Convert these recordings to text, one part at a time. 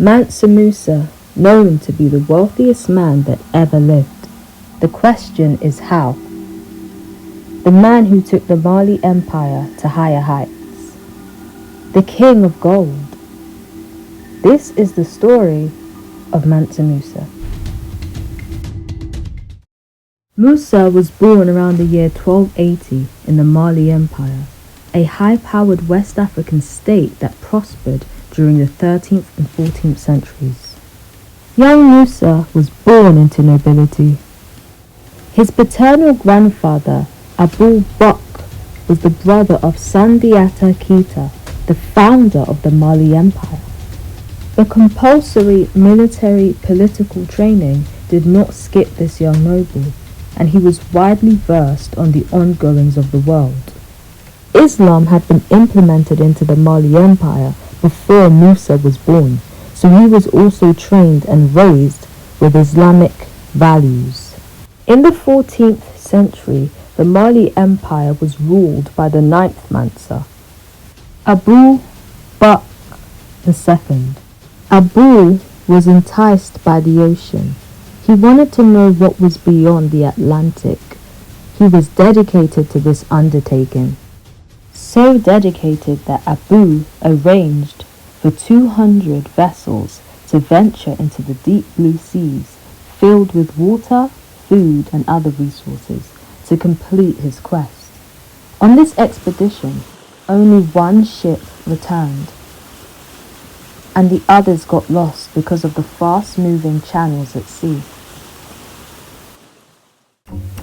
Mansa Musa, known to be the wealthiest man that ever lived. The question is how. The man who took the Mali Empire to higher heights. The king of gold. This is the story of Mansa Musa. Musa was born around the year 1280 in the Mali Empire, a high-powered West African state that prospered during the 13th and 14th centuries. Young Musa was born into nobility. His paternal grandfather, Abu Bakr, was the brother of Sandiata Keita, the founder of the Mali Empire. The compulsory military political training did not skip this young noble, and he was widely versed on the ongoings of the world. Islam had been implemented into the Mali Empire before Musa was born, so he was also trained and raised with Islamic values. In the 14th century, the Mali Empire was ruled by the 9th Mansa, Abu Bakr II. Abu was enticed by the ocean. He wanted to know what was beyond the Atlantic. He was dedicated to this undertaking. So dedicated that Abu arranged for 200 vessels to venture into the deep blue seas, filled with water, food and other resources, to complete his quest. On this expedition, only one ship returned, and the others got lost because of the fast-moving channels at sea.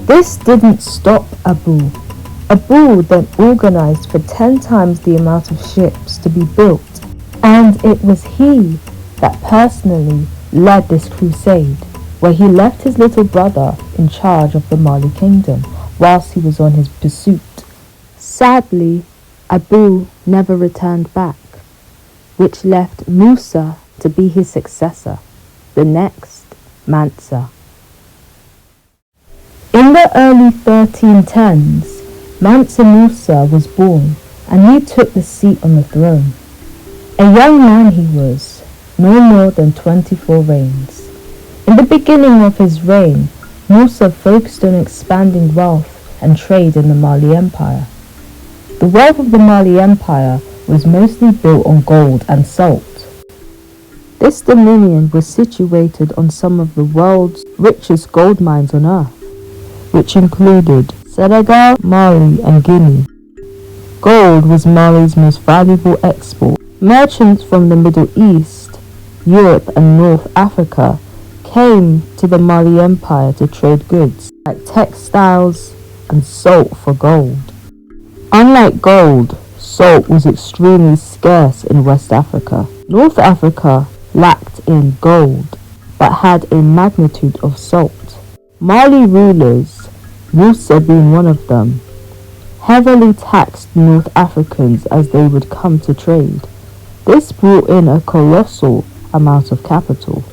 This didn't stop Abu. Abu then organized for 10 times the amount of ships to be built, and it was he that personally led this crusade, where he left his little brother in charge of the Mali kingdom whilst he was on his pursuit. Sadly, Abu never returned back, which left Musa to be his successor, the next Mansa. In the early 1310s, Mansa Musa was born, and he took the seat on the throne. A young man he was, no more than 24 reigns. In the beginning of his reign, Musa focused on expanding wealth and trade in the Mali Empire. The wealth of the Mali Empire was mostly built on gold and salt. This dominion was situated on some of the world's richest gold mines on earth, which included Senegal, Mali and Guinea. Gold was Mali's most valuable export. Merchants from the Middle East, Europe and North Africa came to the Mali Empire to trade goods like textiles and salt for gold. Unlike gold, salt was extremely scarce in West Africa. North Africa lacked in gold, but had a magnitude of salt. Mali rulers, Musa being one of them, heavily taxed North Africans as they would come to trade. This brought in a colossal amount of capital.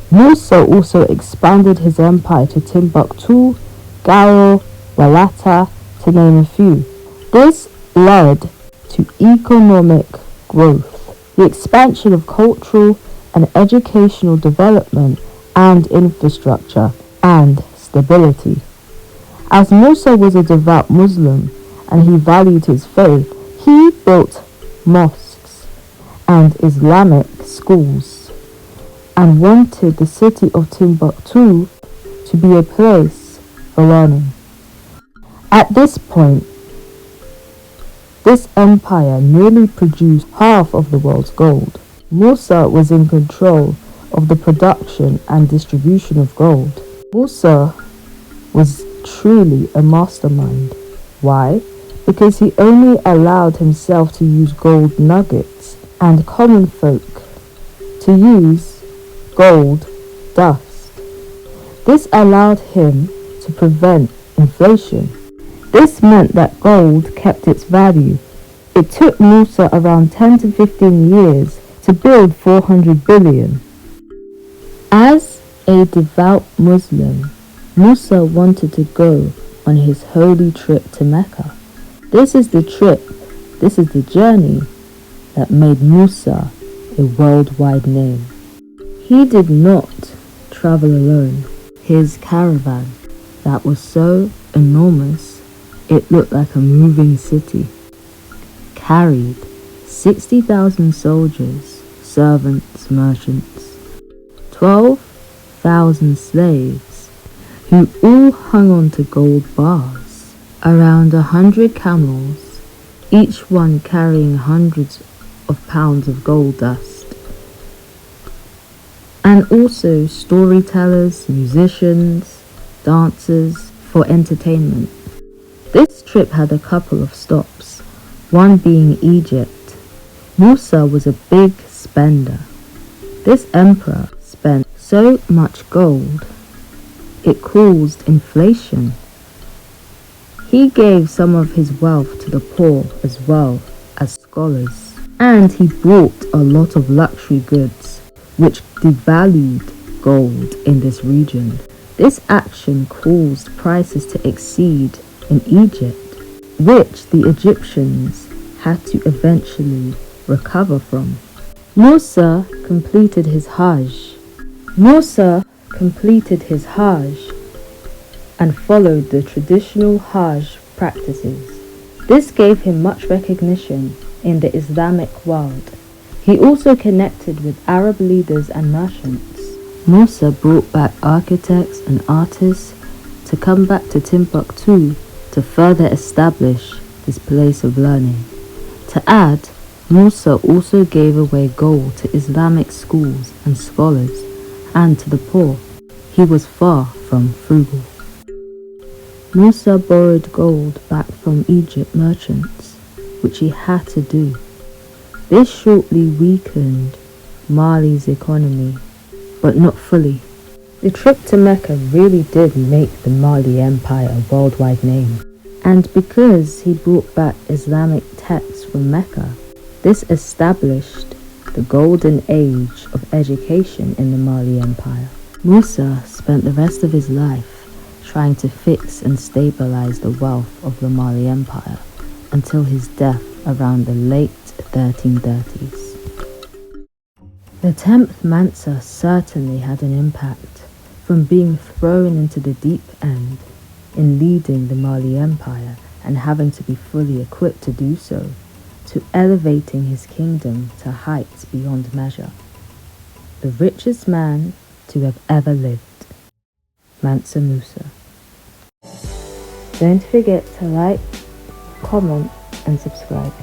Musa also expanded his empire to Timbuktu, Gao, Walata, to name a few. This led to economic growth, the expansion of cultural and educational development and infrastructure, and stability. As Musa was a devout Muslim and he valued his faith, he built mosques and Islamic schools and wanted the city of Timbuktu to be a place for learning. At this point, this empire nearly produced half of the world's gold. Musa was in control of the production and distribution of gold. Musa was truly a mastermind. Why? Because he only allowed himself to use gold nuggets and common folk to use gold dust. This allowed him to prevent inflation. This meant that gold kept its value. It took Musa around 10 to 15 years to build 400 billion. As a devout Muslim, Musa wanted to go on his holy trip to Mecca. This is the journey that made Musa a worldwide name. He did not travel alone. His caravan, that was so enormous it looked like a moving city, carried 60,000 soldiers, servants, merchants, 12,000 slaves, who all hung on to gold bars, around 100 camels, each one carrying hundreds of pounds of gold dust, and also storytellers, musicians, dancers for entertainment. This trip had a couple of stops, one being Egypt. Musa was a big spender. This emperor spent so much gold, it caused inflation. He gave some of his wealth to the poor as well as scholars, and he bought a lot of luxury goods, which devalued gold in this region. This action caused prices to exceed in Egypt, which the Egyptians had to eventually recover from. Musa completed his Hajj. And followed the traditional Hajj practices. This gave him much recognition in the Islamic world. He also connected with Arab leaders and merchants. Musa brought back architects and artists to come back to Timbuktu to further establish this place of learning. To add, Musa also gave away gold to Islamic schools and scholars and to the poor. He was far from frugal. Musa borrowed gold back from Egypt merchants, which he had to do. This shortly weakened Mali's economy, but not fully. The trip to Mecca really did make the Mali Empire a worldwide name. And because he brought back Islamic texts from Mecca, this established the golden age of education in the Mali Empire. Musa spent the rest of his life trying to fix and stabilize the wealth of the Mali Empire until his death around the late 1330s. The 10th Mansa certainly had an impact, from being thrown into the deep end in leading the Mali Empire and having to be fully equipped to do so, to elevating his kingdom to heights beyond measure. The richest man to have ever lived. Mansa Musa. Don't forget to like, comment and subscribe.